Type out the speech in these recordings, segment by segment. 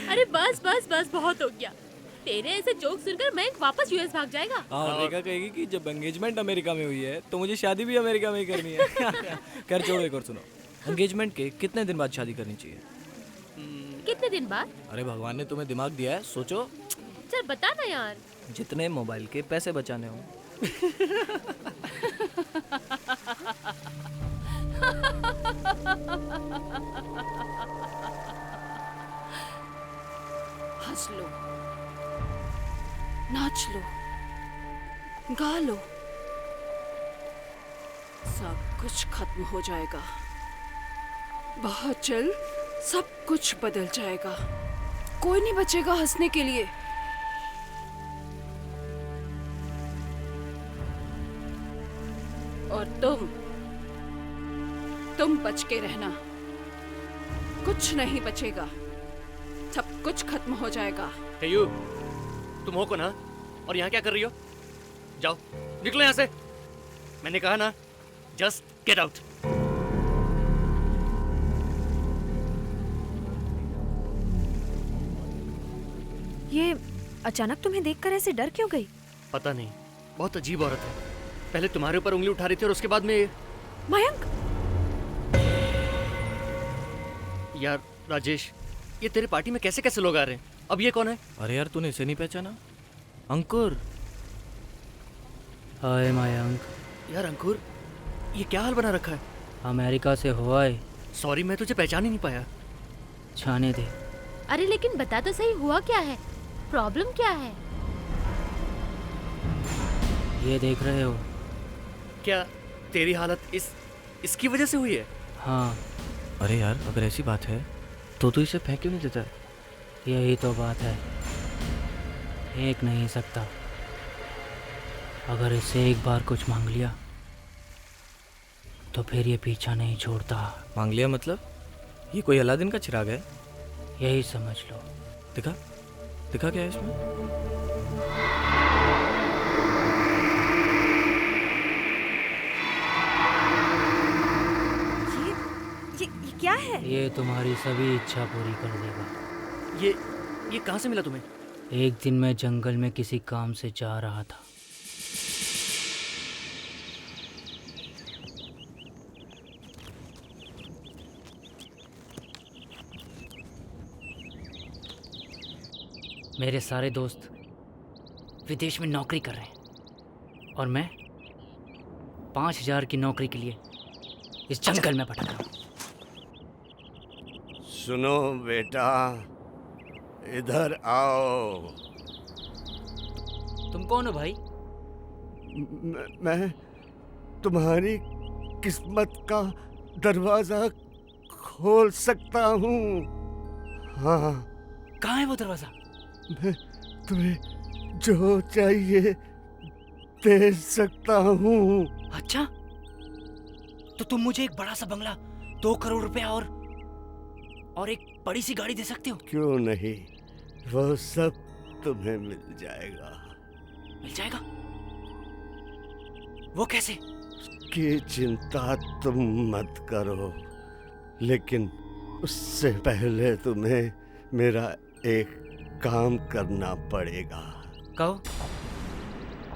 अरे बस बस बस, बहुत हो गया। तेरे ऐसे जोक सुनकर मैं वापस यूएस भाग जाएगा। हाँ, अमेरिका कहेगी कि जब एंगेजमेंट अमेरिका में हुई है तो मुझे शादी भी अमेरिका में ही करनी है। कर छोड़ो, एक और सुनो। एंगेजमेंट के कितने दिन बाद शादी करनी चाहिए? कितने दिन बाद? अरे भगवान ने तुम्हें दिमाग दिया है, सोचो। चल बता ना यार। जितने मोबाइल के पैसे बचाने हो। हंस लो, नाच लो, गा लो, सब कुछ खत्म हो जाएगा। बहुत जल्द सब कुछ बदल जाएगा। कोई नहीं बचेगा हंसने के लिए। और तुम बच के रहना। कुछ नहीं बचेगा, सब कुछ खत्म हो जाएगा। हे यू, तुम हो कौन हा? और यहाँ क्या कर रही हो? जाओ, निकलो यहाँ से। मैंने कहा ना, जस्ट गेट आउट। ये अचानक तुम्हें देखकर ऐसे डर क्यों गई? पता नहीं, बहुत अजीब औरत है। पहले तुम्हारे ऊपर उंगली उठा रही थी और उसके बाद में मयंक, यार राजेश, ये तेरे पार्टी में कैसे कैसे लोग आ रहे हैं? अब ये कौन है? अरे यार, तूने इसे नहीं पहचाना? अंकुर। हाय मयंक, यार अंकुर, ये क्या हाल बना रखा है? अमेरिका से हो आए। सॉरी, मैं तुझे पहचान ही नहीं पाया। छाने दे। अरे लेकिन बता तो सही, हुआ क्या है? प्रॉब्लम क्या है? ये देख रहे हो? क्या तेरी हालत इसकी वजह से हुई है? हाँ। अरे यार, अगर ऐसी बात है तो तू इसे फेंक क्यों नहीं देता? यही तो बात है, फेंक नहीं सकता। अगर इससे एक बार कुछ मांग लिया तो फिर ये पीछा नहीं छोड़ता। मांग लिया मतलब? ये कोई अलादीन का चिराग है? यही समझ लो। दिखा, दिखा क्या है इसमें? ये क्या है? ये तुम्हारी सभी इच्छा पूरी कर देगा। ये कहाँ से मिला तुम्हें? एक दिन मैं जंगल में किसी काम से जा रहा था। मेरे सारे दोस्त विदेश में नौकरी कर रहे हैं और मैं 5,000 की नौकरी के लिए इस जंगल में भटक रहा हूँ। सुनो बेटा, इधर आओ। तुम कौन हो भाई? मैं तुम्हारी किस्मत का दरवाजा खोल सकता हूँ। हाँ, कहाँ है वो दरवाजा? मैं तुम्हें जो चाहिए दे सकता हूँ। अच्छा, तो तुम मुझे एक बड़ा सा बंगला, 2 करोड़ रुपया और एक बड़ी सी गाड़ी दे सकते हो? क्यों नहीं, वो सब तुम्हें मिल जाएगा। मिल जाएगा? वो कैसे? की चिंता तुम मत करो, लेकिन उससे पहले तुम्हें मेरा एक काम करना पड़ेगा। कहो,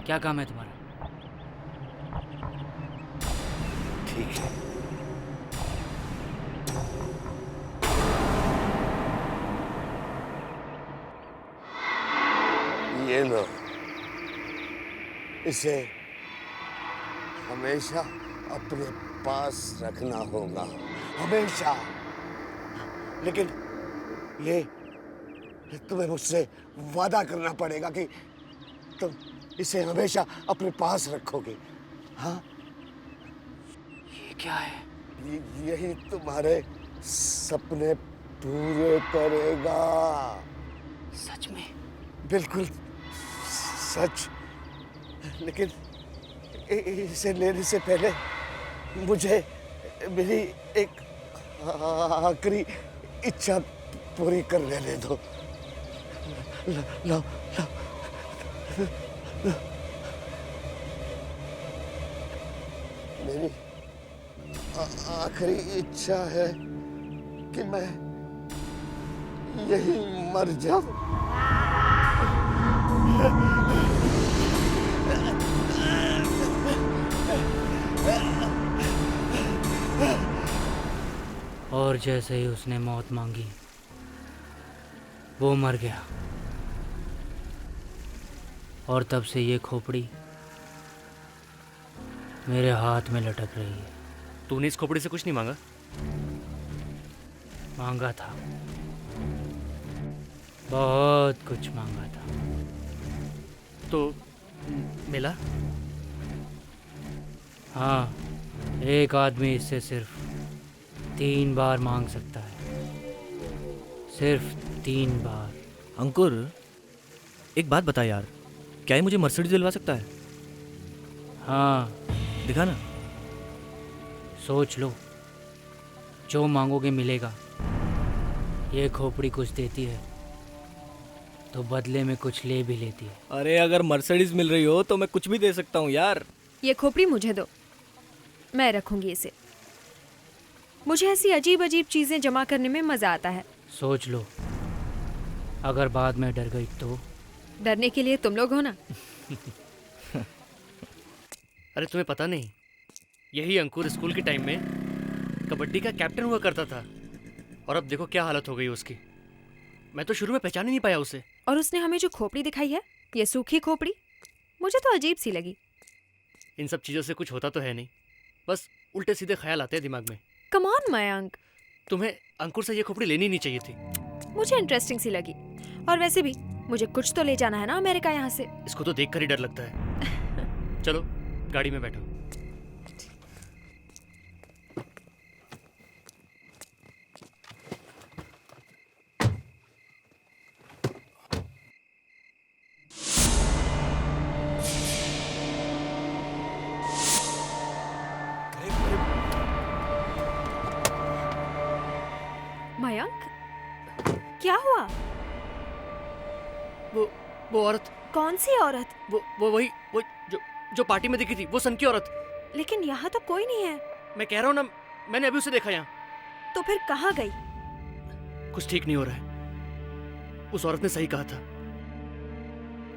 क्या काम है तुम्हारा? ठीक है, ये लो, इसे हमेशा अपने पास रखना होगा, हमेशा। लेकिन ये तुम्हें मुझसे वादा करना पड़ेगा कि तुम इसे हमेशा अपने पास रखोगे। हाँ? ये क्या है? यही तुम्हारे सपने पूरे करेगा। सच में? बिल्कुल सच। लेकिन इसे लेने से पहले मुझे मेरी एक आखिरी इच्छा पूरी कर लेने दो। लो। मेरी आखिरी इच्छा है कि मैं यही मर जाओ। और जैसे ही उसने मौत मांगी वो मर गया। और तब से ये खोपड़ी मेरे हाथ में लटक रही है। तूने इस खोपड़ी से कुछ नहीं मांगा? मांगा था, बहुत कुछ मांगा था। तो मिला? हाँ, एक आदमी इससे सिर्फ 3 बार मांग सकता है, सिर्फ 3 बार। अंकुर, एक बात बता यार, क्या ये मुझे मर्सिडीज दिलवा सकता है? हाँ, दिखा ना। सोच लो, जो मांगोगे मिलेगा। ये खोपड़ी कुछ देती है तो बदले में कुछ ले भी लेती है। अरे अगर मर्सिडीज मिल रही हो तो मैं कुछ भी दे सकता हूँ यार। ये खोपड़ी मुझे दो, मैं रखूंगी इसे। मुझे ऐसी अजीब अजीब चीजें जमा करने में मजा आता है। सोच लो, अगर बाद में डर गई तो? डरने के लिए तुम लोग हो ना। अरे तुम्हें पता नहीं, यही अंकुर स्कूल के टाइम में कबड्डी का कैप्टन हुआ करता था। और अब देखो क्या हालत हो गई उसकी। मैं तो शुरू में पहचान ही नहीं पाया उसे। और उसने हमें जो खोपड़ी दिखाई है, ये सूखी खोपड़ी, मुझे तो अजीब सी लगी। इन सब चीज़ों से कुछ होता तो है नहीं, बस उल्टे सीधे ख्याल आते हैं दिमाग में। कम ऑन मयंक, तुम्हें अंकुर से ये खोपड़ी लेनी नहीं चाहिए थी। मुझे इंटरेस्टिंग सी लगी। और वैसे भी मुझे कुछ तो ले जाना है ना अमेरिका यहाँ से। इसको तो देखकर ही डर लगता है। चलो गाड़ी में बैठो। मयंक, क्या हुआ? वो औरत, कौन सी औरत? वो वही वो जो पार्टी में दिखी थी, वो सन की औरत। लेकिन यहाँ तो कोई नहीं है। मैं कह रहा हूँ ना, मैंने अभी उसे देखा यहाँ। तो फिर कहाँ गई? कुछ ठीक नहीं हो रहा है। उस औरत ने सही कहा था,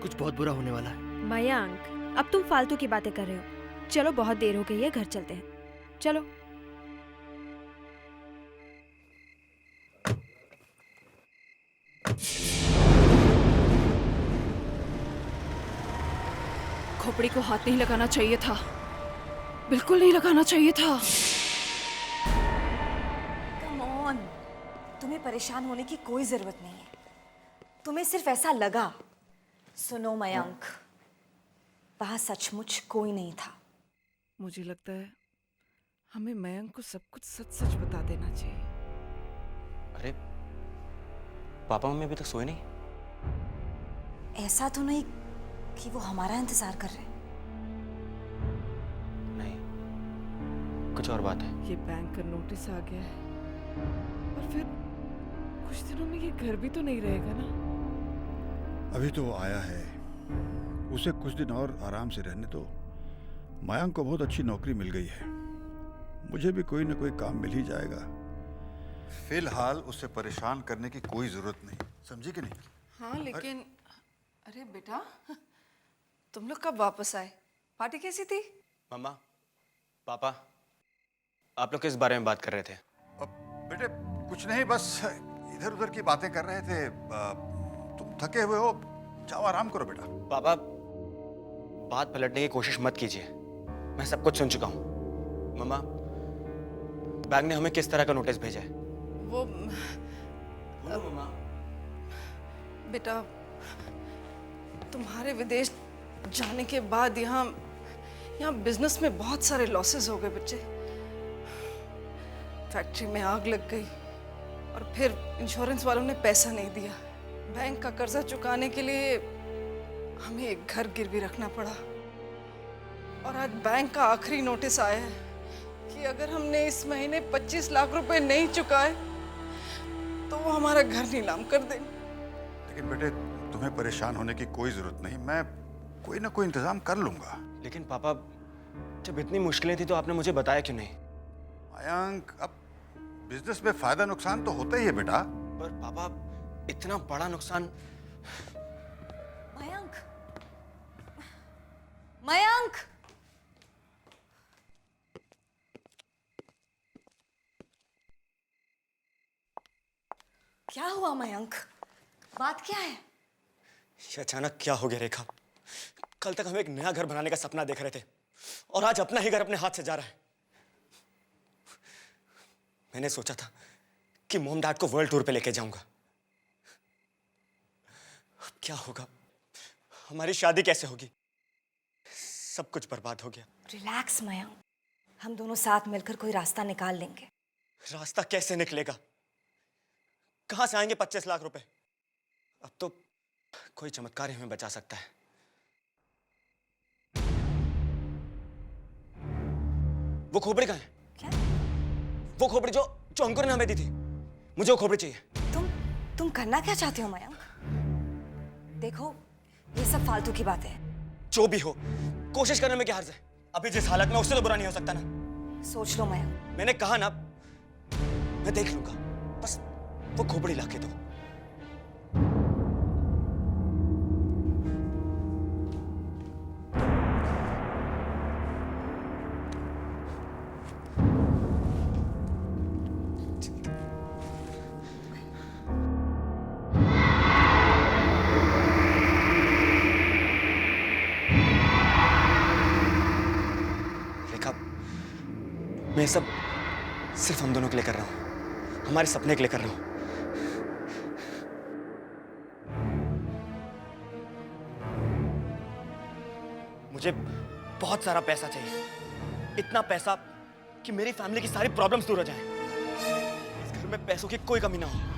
कुछ बहुत बुरा होने वाला है। मयंक, अब तुम फालतू की बातें कर रहे हो। चलो, बहुत देर हो गई है, घर चलते हैं। चलो। खोपड़ी को हाथ नहीं लगाना चाहिए था, बिल्कुल नहीं लगाना चाहिए था। कम ऑन, तुम्हें परेशान होने की कोई जरूरत नहीं है। तुम्हें सिर्फ ऐसा लगा। सुनो मयंक, वहां सचमुच कोई नहीं था। मुझे लगता है हमें मयंक को सब कुछ सच सच बता देना चाहिए। अरे पापा मम्मी अभी तक सोए नहीं? ऐसा तो नहीं कि वो हमारा इंतजार कर रहे हैं। नहीं, कुछ और बात है। ये बैंक का नोटिस आ गया है और फिर कुछ दिनों में ये घर भी तो नहीं रहेगा ना। अभी तो वो आया है, उसे कुछ दिन और आराम से रहने दो। मयंक को बहुत अच्छी नौकरी मिल गई है, मुझे भी कोई ना कोई काम मिल ही जाएगा। फिलहाल उसे परेशान करने की कोई जरूरत नहीं, समझी कि नहीं? हाँ लेकिन अरे बेटा, तुम लोग कब वापस आए? पार्टी कैसी थी? मम्मा, पापा, आप लोग किस बारे में बात कर रहे थे? बेटे कुछ नहीं, बस इधर उधर की बातें कर रहे थे। तुम थके हुए हो, जाओ आराम करो बेटा। पापा, बात पलटने की कोशिश मत कीजिए, मैं सब कुछ सुन चुका हूँ। मम्मा, बैंक ने हमें किस तरह का नोटिस भेजा है? वो मम्मा, बेटा, तुम्हारे विदेश जाने के बाद यहाँ बिजनेस में बहुत सारे लॉसेस हो गए बच्चे। फैक्ट्री में आग लग गई और फिर इंश्योरेंस वालों ने पैसा नहीं दिया। बैंक का कर्जा चुकाने के लिए हमें एक घर गिरवी रखना पड़ा। और आज बैंक का आखिरी नोटिस आया है कि अगर हमने इस महीने 25 लाख रुपए नहीं चुकाए तो वो हमारा घर नीलाम कर देंगे। लेकिन बेटे, तुम्हें परेशान होने की कोई जरूरत नहीं, मैं कोई ना कोई इंतजाम कर लूंगा। लेकिन पापा, जब इतनी मुश्किलें थी तो आपने मुझे बताया क्यों नहीं? मयंक, अब बिजनेस में फायदा नुकसान तो होता ही है बेटा। पर पापा, इतना बड़ा नुकसान। मयंक, मयंक, क्या हुआ मयंक? बात क्या है? ये अचानक क्या हो गया रेखा? कल तक हम एक नया घर बनाने का सपना देख रहे थे और आज अपना ही घर अपने हाथ से जा रहा है। मैंने सोचा था कि मॉम डैड को वर्ल्ड टूर पे लेके जाऊंगा। अब क्या होगा? हमारी शादी कैसे होगी? सब कुछ बर्बाद हो गया। रिलैक्स मयंक, हम दोनों साथ मिलकर कोई रास्ता निकाल लेंगे। रास्ता कैसे निकलेगा? कहां से आएंगे 25 लाख रुपए? अब तो कोई चमत्कार ही हमें बचा सकता है। वो खोपड़ी कहाँ है? क्या? वो खोपड़ी जो जो अंकुर ने हमें दी थी। मुझे वो खोपड़ी चाहिए। तुम करना क्या चाहते हो मयंक? देखो, ये सब फालतू की बातें हैं। जो भी हो, कोशिश करने में क्या हर्ज है? अभी जिस हालत में, उससे तो बुरा नहीं हो सकता ना। सोच लो मयंक। मैंने कहा ना, मैं देख लूंगा, बस वो खोपड़ी लाके दो। रेखा, मैं सब सिर्फ हम दोनों के लिए कर रहा हूं, हमारे सपने के लिए कर रहा हूं। मुझे बहुत सारा पैसा चाहिए, इतना पैसा कि मेरी फैमिली की सारी प्रॉब्लम्स दूर हो जाएं। इस घर में पैसों की कोई कमी ना हो।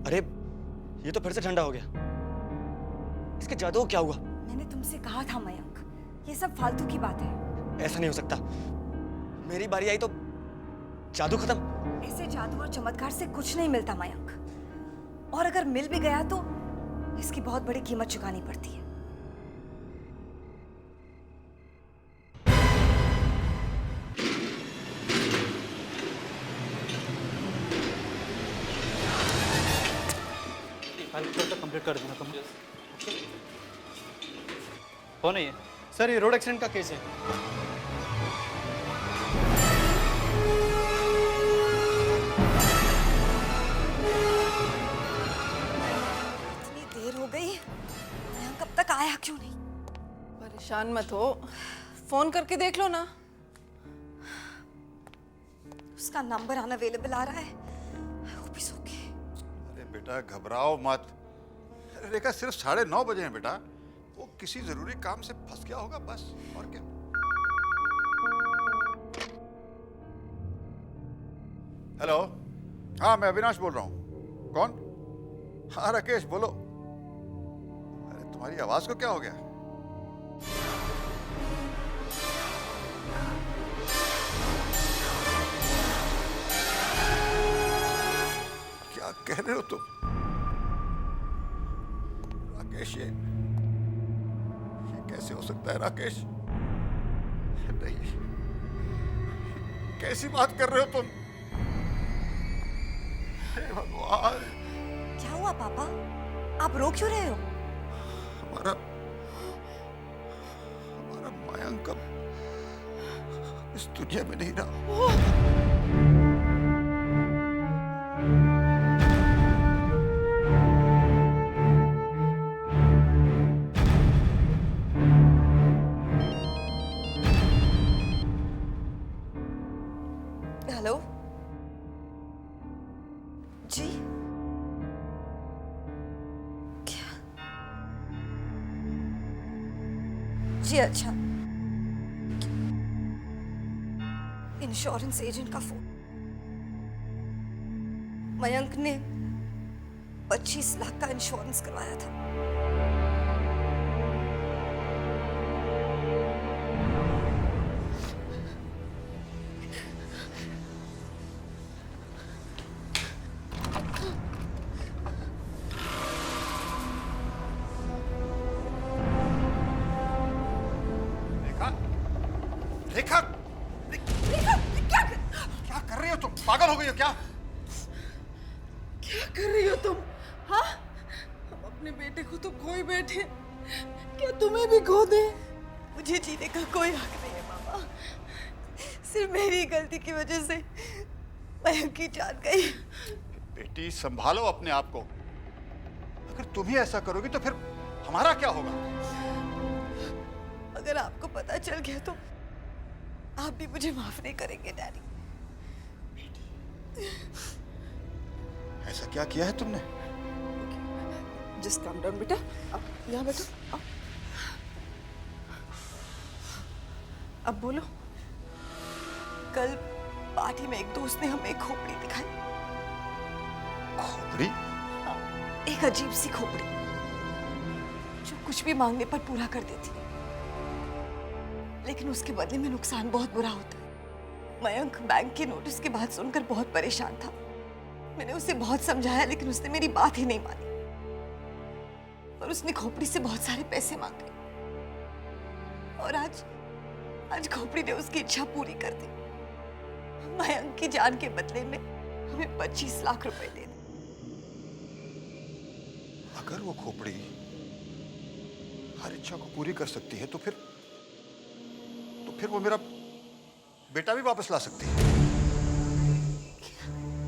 अरे, ये तो फिर से ठंडा हो गया। इसके जादू को क्या हुआ? मैंने तुमसे कहा था मयंक, ये सब फालतू की बात है। ऐसा नहीं हो सकता। मेरी बारी आई तो जादू खत्म। ऐसे जादू और चमत्कार से कुछ नहीं मिलता मयंक, और अगर मिल भी गया तो इसकी बहुत बड़ी कीमत चुकानी पड़ती है। कंप्लीट कर दूंगा। कौन है ये? सर, ये रोड एक्सीडेंट का केस है। इतनी देर हो गई, मयंक कब तक आया क्यों नहीं? परेशान मत हो, फोन करके देख लो ना। उसका नंबर अनअवेलेबल आ रहा है। वो भी सो के। अरे बेटा, घबराओ मत। अरे रेखा, सिर्फ 9:30 बजे हैं बेटा। वो किसी जरूरी काम से फंस गया होगा, बस, और क्या। हेलो, हाँ, मैं अविनाश बोल रहा हूँ। कौन? हाँ, राकेश, बोलो। अरे तुम्हारी आवाज को क्या हो गया? क्या कह रहे हो तुम? राकेश, ये कैसे हो सकता है राकेश? नहीं, कैसी बात कर रहे हो तुम? हे भगवान! क्या हुआ पापा? आप रो क्यों रहे हो? हमारा मयंक अब इस दुनिया में नहीं रहा। हेलो जी, क्या? जी अच्छा, इंश्योरेंस एजेंट का फोन। मयंक ने 25 लाख का इंश्योरेंस करवाया था। रेखा, क्या कर रही हो तुम? पागल हो गई हो क्या? क्या कर रही हो तुम? हाँ, हम अपने बेटे को तो खो ही बैठे, क्या तुम्हें भी खो दे? मुझे जीने का कोई हक नहीं है मामा। सिर्फ मेरी गलती की वजह से मयंक की जान गई। बेटी संभालो अपने आप को। अगर तुम ही ऐसा करोगी तो फिर हमारा क्या होगा? अगर आपको पता चल गया तो आप भी मुझे माफ नहीं करेंगे डैडी। ऐसा क्या किया है तुमने? जस्ट काम डाउन बेटा, अब यहाँ बैठो। अब बोलो। कल पार्टी में एक दोस्त ने हमें एक खोपड़ी दिखाई। खोपड़ी? एक अजीब सी खोपड़ी जो कुछ भी मांगने पर पूरा कर देती है, लेकिन उसके बदले में नुकसान बहुत बुरा होता है। मयंक बैंक के नोटिस की बात सुनकर बहुत परेशान था। मैंने उसे बहुत समझाया लेकिन उसने मेरी बात ही नहीं मानी और उसने खोपड़ी से बहुत सारे पैसे मांगे और आज खोपड़ी ने उसकी इच्छा पूरी कर दी। मयंक की जान के बदले में हमें 25 लाख रुपए देने। अगर वो खोपड़ी हर इच्छा को पूरी कर सकती है तो फिर वो मेरा बेटा भी वापस ला सकती है।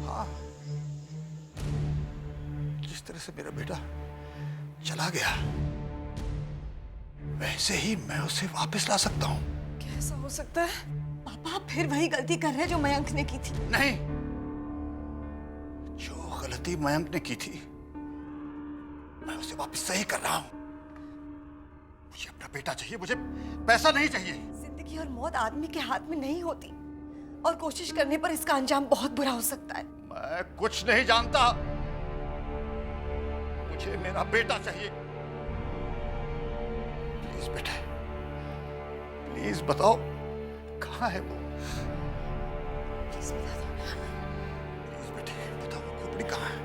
हाँ, जिस तरह से मेरा बेटा चला गया वैसे ही मैं उसे वापस ला सकता हूँ। कैसा हो सकता है? पापा आप फिर वही गलती कर रहे हैं जो मयंक ने की थी। नहीं, जो गलती मयंक ने की थी मैं उसे वापस सही कर रहा हूँ। मुझे अपना बेटा चाहिए, मुझे पैसा नहीं चाहिए। जिंदगी और मौत आदमी के हाथ में नहीं होती और कोशिश करने पर इसका अंजाम बहुत बुरा हो सकता है। मैं कुछ नहीं जानता, मुझे मेरा बेटा चाहिए। प्लीज बेटा, प्लीज बताओ कहाँ है वो? प्लीज बता दो। प्लीज बेटे बताओ वो खोपड़ी कहाँ है?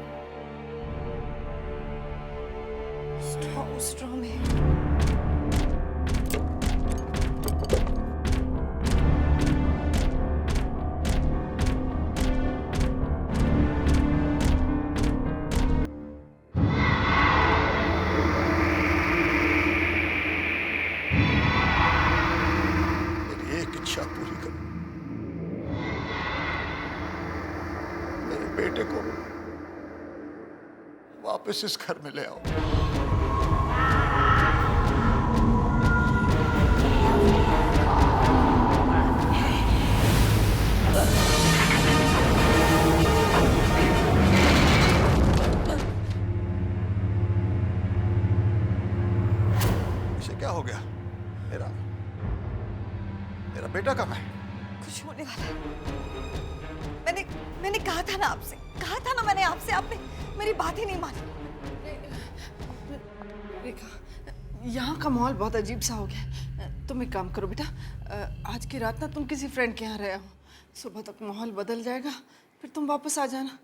स्ट्रॉ में। मेरी एक इच्छा पूरी करो, मेरे बेटे को वापस इस घर में ले आओ। इसे क्या हो गया? मेरा बेटा कहाँ है? कुछ होने वाला है। मैंने कहा था ना आपसे, आपने मेरी बात ही नहीं मानी। रेखा, यहाँ का माहौल बहुत अजीब सा हो गया। तुम एक काम करो बेटा, आज की रात ना तुम किसी फ्रेंड के यहाँ रहे हो, सुबह तक माहौल बदल जाएगा, फिर तुम वापस आ जाना।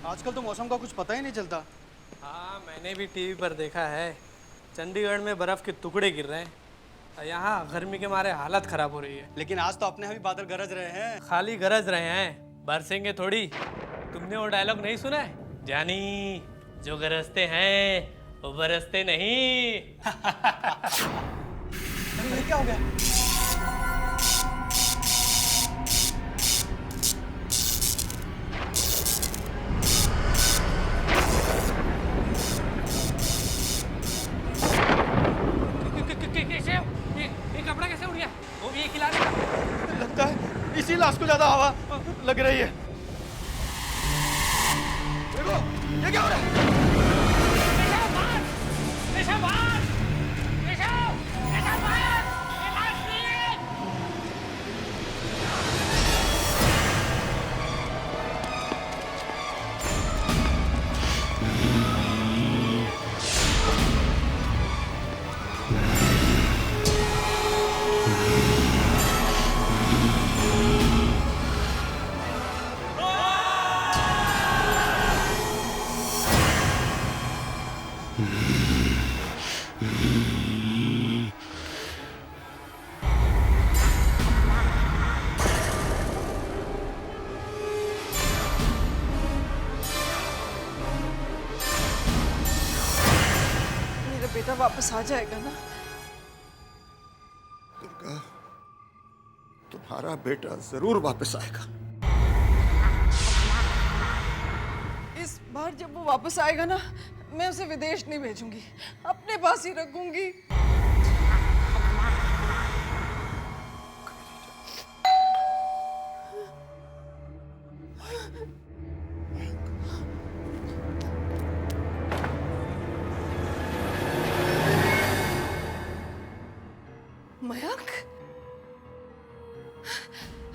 आजकल तो मौसम का कुछ पता ही नहीं चलता। हाँ, मैंने भी टीवी पर देखा है, चंडीगढ़ में बर्फ के टुकड़े गिर रहे हैं। यहाँ गर्मी के मारे हालत खराब हो रही है। लेकिन आज तो अपने यहाँ भी बादल गरज रहे हैं। खाली गरज रहे हैं, बरसेंगे थोड़ी। तुमने वो डायलॉग नहीं सुना है? जानी जो गरजते हैं वो बरसते नहीं। अरे क्या हो गया? ये कपड़ा कैसे उड़ गया? वो भी एक ही लाश था। लगता है इसी लाश को ज्यादा हवा लग रही है। देखो ये क्या हो रहा है? वापस आ जाएगा ना? दुर्गा, तुम्हारा बेटा जरूर वापस आएगा। इस बार जब वो वापस आएगा ना, मैं उसे विदेश नहीं भेजूंगी, अपने पास ही रखूंगी। मयंक,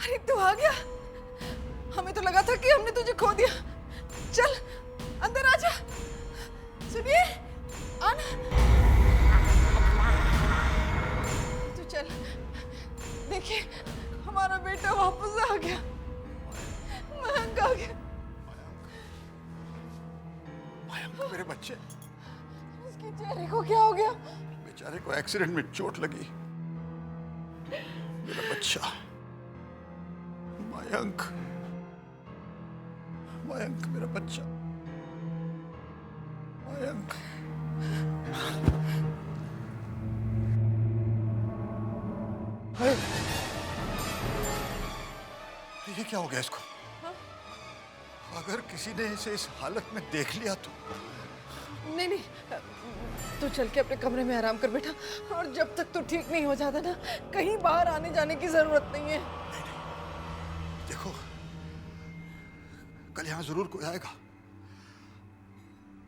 अरे तू आ गया। हमें तो लगा था कि हमने तुझे खो दिया। चल अंदर आ जा। सुनिए, आना। तू चल, देखिए हमारा बेटा वापस आ गया। मयंक आ गया। मयंक मेरे बच्चे। उसके चेहरे को क्या हो गया? बेचारे को एक्सीडेंट में चोट लगी। मेरा बच्चा मयंक, मयंक मेरा बच्चा मयंक। ये क्या हो गया इसको? अगर किसी ने इसे इस हालत में देख लिया तो? नहीं नहीं, तू चल के अपने कमरे में आराम कर बेटा, और जब तक तू ठीक नहीं हो जाता ना, कहीं बाहर आने जाने की जरूरत नहीं है। देखो, कल यहाँ जरूर कोई आएगा,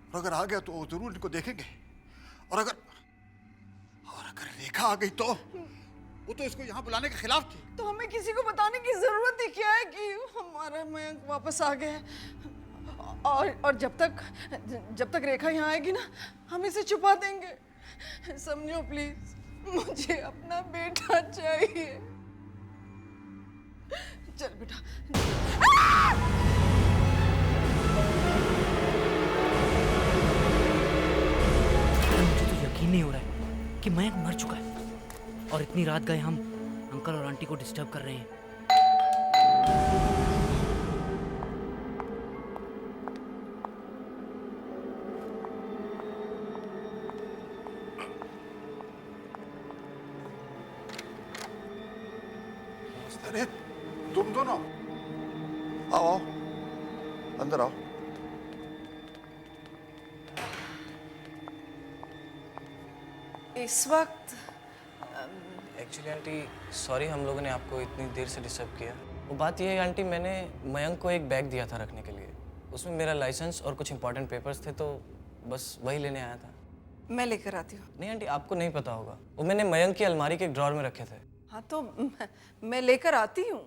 और अगर आ गया तो जरूर इनको देखेंगे, और अगर रेखा आ गई तो वो तो इसको यहाँ बुलाने के खिलाफ थी। तो हमें किसी को बताने की जरूरत ही क्या है कि हमारा मयंक वापस आ गया है। और जब तक रेखा यहाँ आएगी ना, हम इसे छुपा देंगे। समझो प्लीज, मुझे अपना बेटा चाहिए। चल बेटा। मुझे तो यकीन नहीं हो रहा है कि मयंक मर चुका है, और इतनी रात गए हम अंकल और आंटी को डिस्टर्ब कर रहे हैं। अरे तुम दोनों आओ, अंदर आओ। इस वक्त एक्चुअली आंटी सॉरी, हम लोगों ने आपको इतनी देर से डिस्टर्ब किया। वो बात ये है आंटी, मैंने मयंक को एक बैग दिया था रखने के लिए। उसमें मेरा लाइसेंस और कुछ इंपॉर्टेंट पेपर्स थे, तो बस वही लेने आया था। मैं लेकर आती हूँ। नहीं आंटी, आपको नहीं पता होगा, वो मैंने मयंक की अलमारी के एक ड्रॉर में रखे थे। हाँ तो मैं लेकर आती हूँ।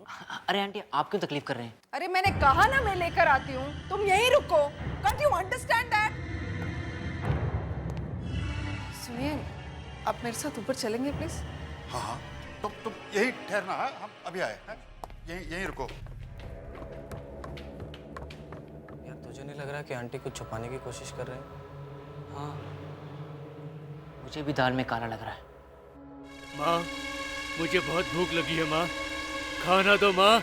अरे आंटी, आप क्यों तकलीफ कर रहे हैं? अरे मैंने कहा ना मैं लेकर आती हूँ, तुम यहीं रुको। Can't you understand that? सुनिए, आप मेरे साथ ऊपर चलेंगे प्लीज? हाँ हाँ, तुम यही ठहरना है, हम अभी आए हैं। यहीं रुको। यार तुझे नहीं लग रहा कि आंटी कुछ छुपाने की कोशिश कर रहे हैं? हाँ, मुझे भी दाल में काला लग रहा है। माँ, मुझे बहुत भूख लगी है माँ, खाना दो माँ।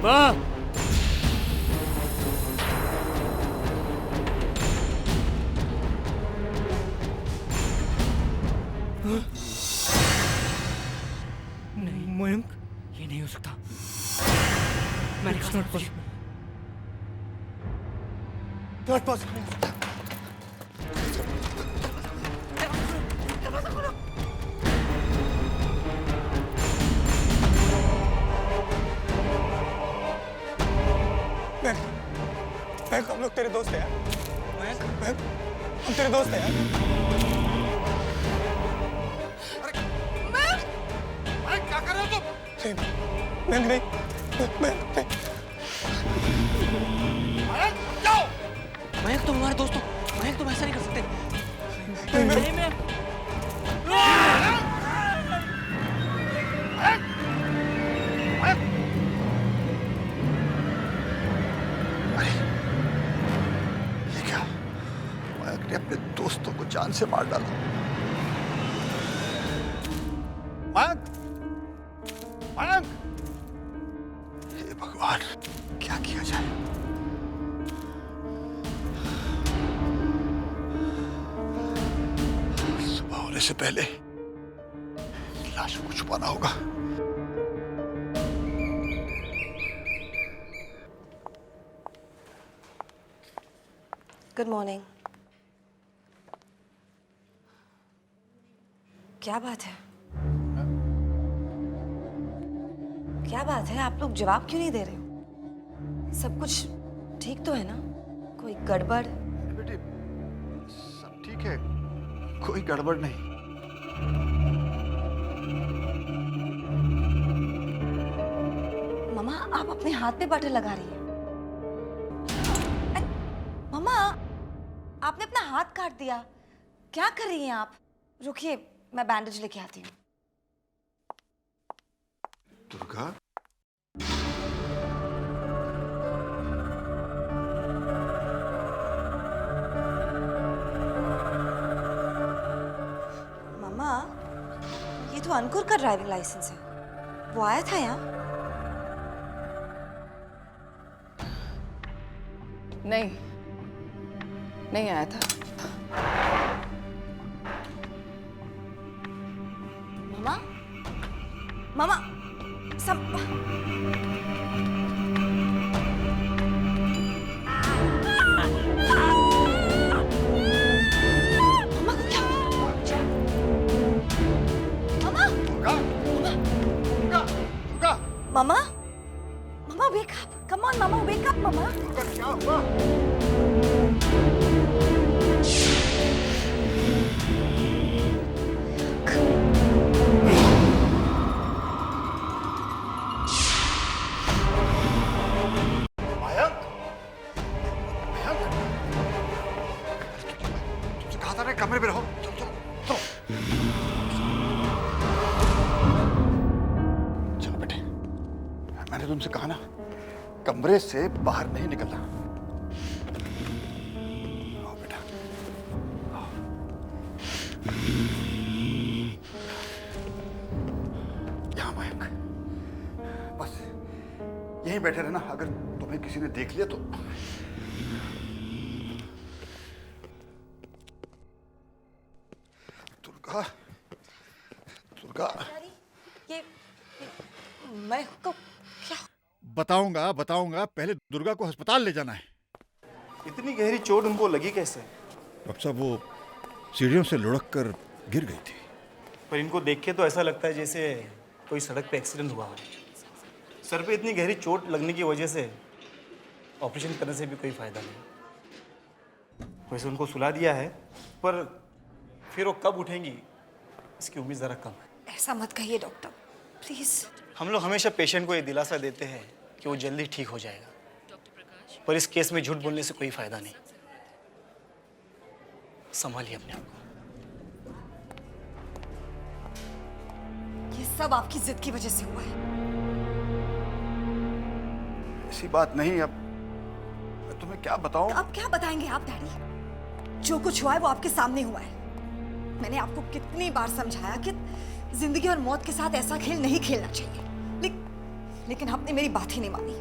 माँ, नहीं मयंक, ये नहीं हो सकता। मैंने कहा नॉट पॉसिबल। मयंक, हम लोग तेरे दोस्त हैं यार। मयंक, हम तेरे दोस्त हैं यार। मयंक, क्या कर रहे हो तुम? मयंक नहीं, मयंक नहीं। मयंक, जाओ। मयंक तुम हमारे दोस्त हो, मयंक तुम ऐसा नहीं कर सकते। नहीं, मैं ये क्या? मयंक ने अपने दोस्तों को जान से मार डाला। मयंक, मयंक, हे भगवान, क्या किया जाए? जाने से पहले लाशों को छुपाना होगा। Good morning. क्या बात है? क्या बात है? आप लोग जवाब क्यों नहीं दे रहे हो? सब कुछ ठीक तो है ना? कोई गड़बड़? बेटी सब ठीक है, कोई गड़बड़ नहीं। मम्मा, आप अपने हाथ पे बटर लगा रही हैं। मम्मा, आपने अपना हाथ काट दिया। क्या कर रही हैं आप? रुकिए, मैं बैंडेज लेके आती हूँ। दुर्गा, मम्मा, ये तो अंकुर का ड्राइविंग लाइसेंस है। वो आया था यहाँ? नहीं, नहीं आया था। मम्मा, मम्मा, सब मम्मा को क्या? मम्मा, मम्मा, मम्मा wake up! Come on, mamma wake up, मम्मा। क्या हुआ? कमरे में रहो। चलो चलो चलो चलो बेटे, मैंने तुमसे कहा ना, कमरे से बाहर नहीं निकलना। आओ बेटा, आओ। यहाँ मयंक, बस यहीं बैठे रहना। अगर तुम्हें किसी ने देख लिया तो दुर्गा, दुर्गा, ये मैं को क्या? बताऊंगा बताऊंगा, पहले दुर्गा को अस्पताल ले जाना है। इतनी गहरी चोट उनको लगी कैसे? डॉक्टर साहब, वो सीढ़ियों से लुढ़क कर गिर गई थी। पर इनको देख के तो ऐसा लगता है जैसे कोई सड़क पे एक्सीडेंट हुआ हो। सर पे इतनी गहरी चोट लगने की वजह से ऑपरेशन करने से भी कोई फायदा नहीं। वैसे उनको सुला दिया है, पर फिर वो कब उठेंगी इसकी उम्मीद ज़रा कम है। ऐसा मत कहिए डॉक्टर, प्लीज। हम लोग हमेशा पेशेंट को ये दिलासा देते हैं कि वो जल्दी ठीक हो जाएगा, पर इस केस में झूठ बोलने से कोई फायदा नहीं। संभालिए अपने आप को। ये सब आपकी जिद की वजह से हुआ है। ऐसी बात नहीं। अब मैं तुम्हें क्या बताऊं? अब क्या बताएंगे आप डैडी? जो कुछ हुआ है वो आपके सामने हुआ है। मैंने आपको कितनी बार समझाया कि जिंदगी और मौत के साथ ऐसा खेल नहीं खेलना चाहिए, लेकिन आपने मेरी बात ही नहीं मानी।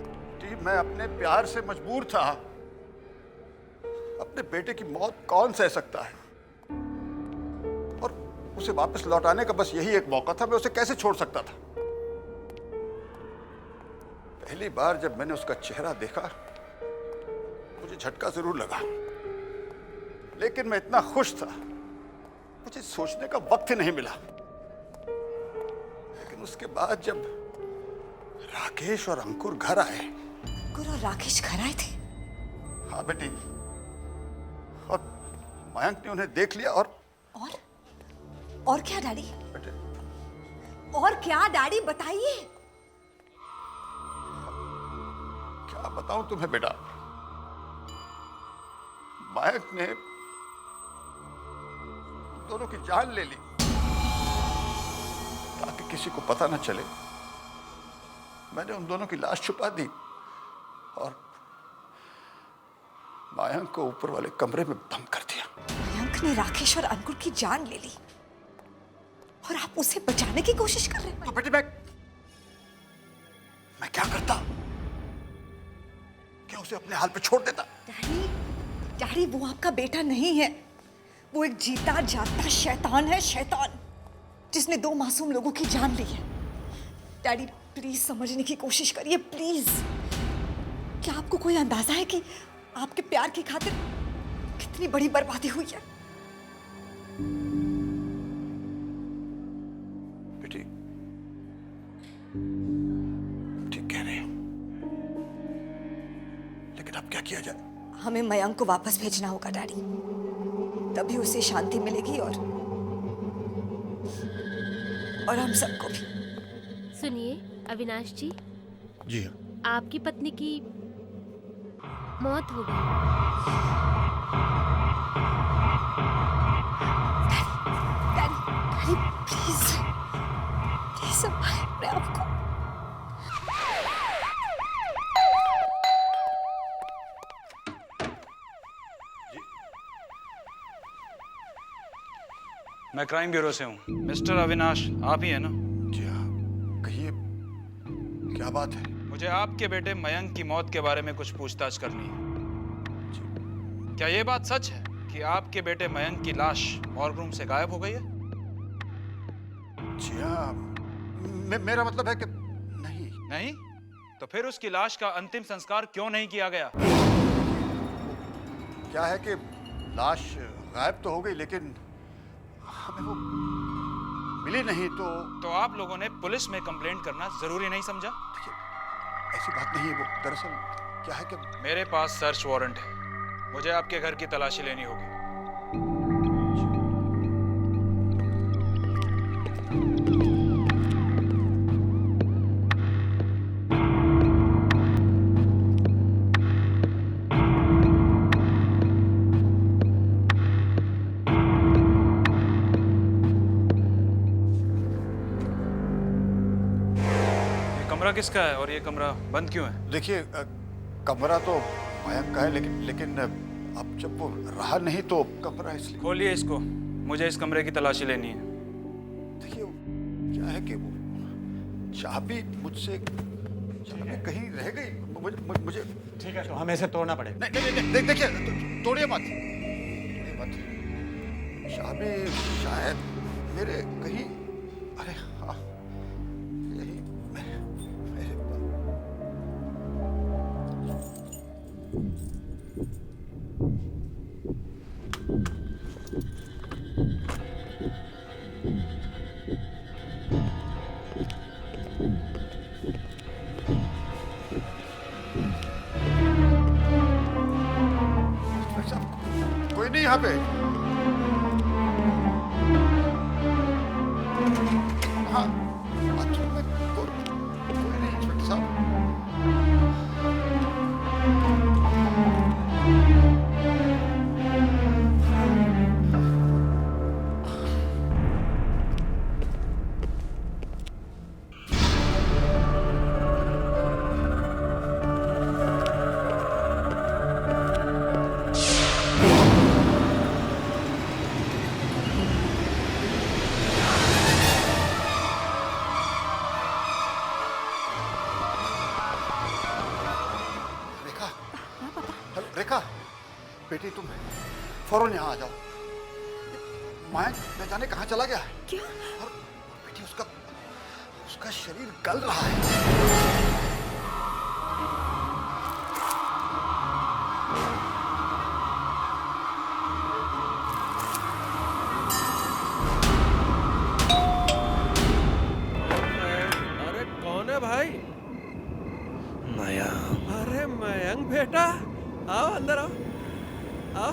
जी, मैं अपने प्यार से मजबूर था। अपने बेटे की मौत कौन सह सकता है? और उसे वापस लौटाने का बस यही एक मौका था। मैं उसे कैसे छोड़ सकता था? पहली बार जब मैंने उसका चेहरा देखा, मुझे झटका जरूर लगा, लेकिन मैं इतना खुश था, मुझे सोचने का वक्त ही नहीं मिला। लेकिन उसके बाद जब राकेश और अंकुर घर आए। अंकुर और राकेश घर आए थे? हाँ बेटी, और मयंक ने उन्हें देख लिया। और क्या डैडी? बेटे, और क्या डैडी, बताइए। क्या बताऊं तुम्हें बेटा? मयंक ने दोनों की जान ले ली ताकि किसी को पता न चले। मैंने उन दोनों की लाश छुपा दी और मयंक को ऊपर वाले कमरे में बंद कर दिया। मयंक ने राकेश और अंकुर की जान ले ली और आप उसे बचाने की कोशिश कर रहे हैं? तो बेटी, मैं क्या करता? क्या उसे अपने हाल पे छोड़ देता? डैडी, वो आपका बेटा नहीं है। वो एक जीता जागता शैतान है, शैतान, जिसने 2 मासूम लोगों की जान ली है। डैडी प्लीज समझने की कोशिश करिए, प्लीज। क्या आपको कोई अंदाजा है कि आपके प्यार की खातिर कितनी बड़ी बर्बादी हुई है? बेटी ठीक कह रहे हो, लेकिन अब क्या किया जाए? हमें मयंक को वापस भेजना होगा डैडी, तभी उसे शांति मिलेगी और हम सबको भी। सुनिए अविनाश जी, जी हाँ। आपकी पत्नी की मौत हो गई। डैडी प्लीज प्लीज संभालिए अपने आप को। मैं क्राइम ब्यूरो से हूँ। मिस्टर अविनाश आप ही है ना? जी हाँ, कहिए क्या बात है? मुझे आपके बेटे मयंक की मौत के बारे में कुछ पूछताछ करनी है। क्या ये बात सच है कि आपके बेटे मयंक की लाश मॉर्ग रूम से गायब हो गई है? जी हाँ, मेरा मतलब है कि नहीं। नहीं? तो फिर उसकी लाश का अंतिम संस्कार क्यों नहीं किया गया? क्या है कि लाश गायब तो हो गई, लेकिन हमें वो मिली नहीं। तो आप लोगों ने पुलिस में कंप्लेंट करना जरूरी नहीं समझा? ऐसी बात नहीं है। वो दरअसल क्या है कि मेरे पास सर्च वारंट है, मुझे आपके घर की तलाशी लेनी होगी। कमरा किसका है और ये कमरा बंद क्यों है? देखिए, कमरा तो मयंक का है, लेकिन अब जब वो रहा नहीं तो कमरा इसलिए। खोलिए इसको, मुझे इस कमरे की तलाशी लेनी है। देखिए क्या है कि वो चाबी मुझसे कहीं रह गई। मुझे ठीक है, तो हमें इसे तोड़ना पड़ेगा। नहीं, देखिए तोड़िए मत। चाबी शायद मेरे कहीं, अरे हाँ, यही मेरे कोई नहीं यहाँ पे। हाँ, बाथरूम में कोई नहीं इंस्पेक्टर साहब। रेखा, बेटी तुम फौरन यहाँ आ जाओ। मयंक न जाने कहाँ चला गया है। क्या? और बेटी उसका शरीर गल रहा है। अरे कौन है भाई? मयंक। अरे मयंक बेटा, आओ अंदर आओ, आओ।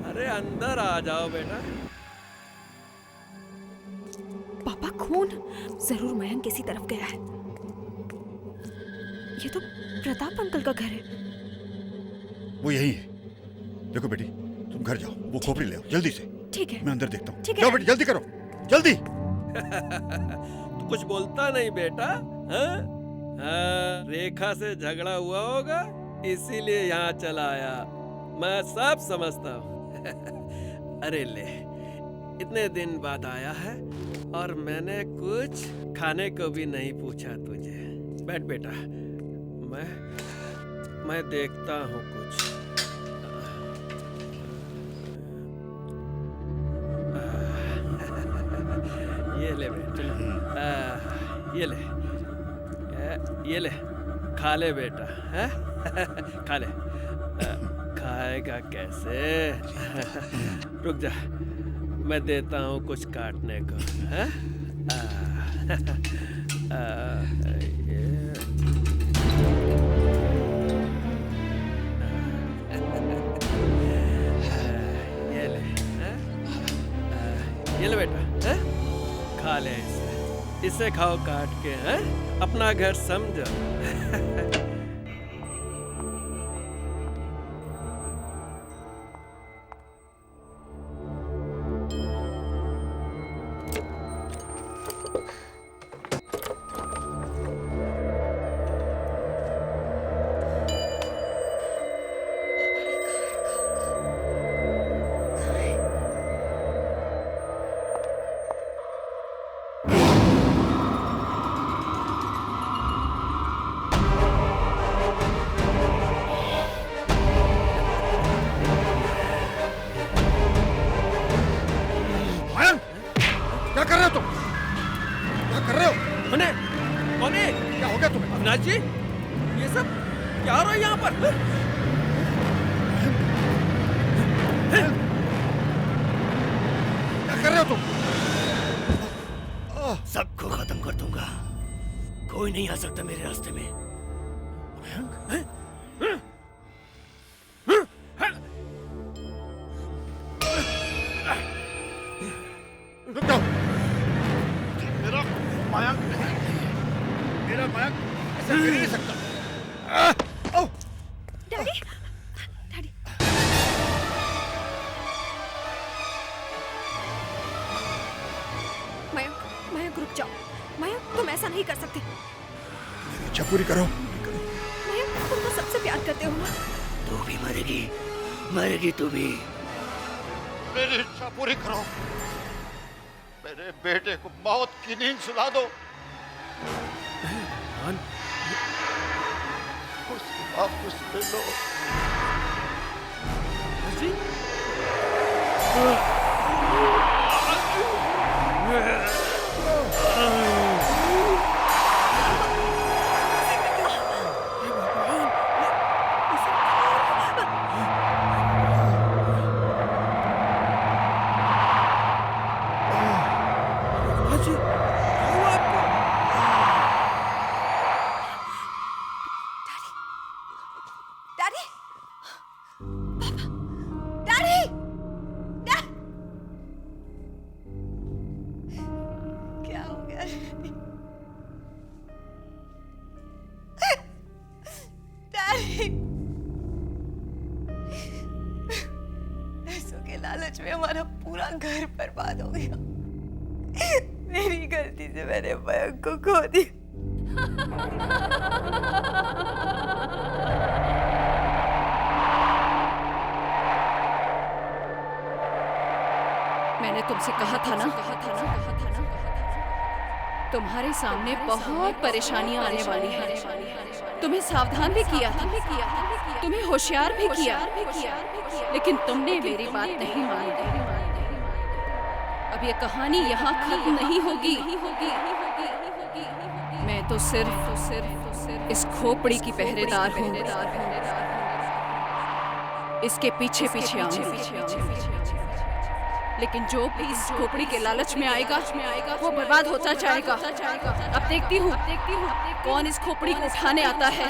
अरे अंदर आ जाओ बेटा। पापा खून, जरूर मयंक किसी तरफ गया है। ये तो प्रताप अंकल का घर है। वो यही है। देखो बेटी, तुम घर जाओ, वो खोपड़ी ले आओ जल्दी से। ठीक है, मैं अंदर देखता हूँ। ठीक है। जाओ बेटी, जल्दी करो, जल्दी। तू कुछ बोलता नहीं बेटा? हाँ? हाँ, रेखा से झगड़ा हुआ होगा, इसीलिए यहाँ चला आया। मैं सब समझता हूँ। अरे ले, इतने दिन बाद आया है और मैंने कुछ खाने को भी नहीं पूछा तुझे। बैठ बेटा, मैं देखता हूँ कुछ। ले बेटा, ये ले, ये ले, खा ले बेटा, है? खा ले। खाएगा कैसे? रुक जा, मैं देता हूँ कुछ काटने को, है? ये ले बेटा, हैं? खा ले इसे खाओ काट के, हैं? अपना घर समझो। जी, ये सब क्या हो रहा है यहाँ पर? क्या कर रहे हो तुम? सबको खत्म कर दूंगा, कोई नहीं आ सकता मेरे रास्ते में। रुक जाओ, मेरा मयंक ऐसे गिर नहीं सकता। Daddy, daddy. मयंक रुक जाओ। मयंक तुम ऐसा नहीं कर सकते। इच्छा पूरी करो। मयंक तुम तो सबसे प्यार करते हो ना। तू भी मरेगी, मरेगी तू भी। मेरी इच्छा पूरी करो, मेरे बेटे को मौत की नींद सुला दो। वापस ले लो। लालच में हमारा पूरा घर बर्बाद हो गया। मेरी गलती से मैंने मयंक को खो दिया। मैंने तुमसे कहा था ना, तुम्हारे सामने बहुत परेशानियां आने वाली हैं। तुम्हें सावधान भी किया था, तुम्हें होशियार भी किया, लेकिन तुमने मेरी बात नहीं मानी। अब ये कहानी यहाँ खत्म नहीं होगी। मैं तो सिर्फ इस खोपड़ी की पहरेदार हूँ। इसके पीछे पीछे आऊंगी, लेकिन जो भी इस खोपड़ी के लालच में आएगा वो बर्बाद होता जाएगा। अब देखती हूँ कौन इस खोपड़ी को उठाने आता है।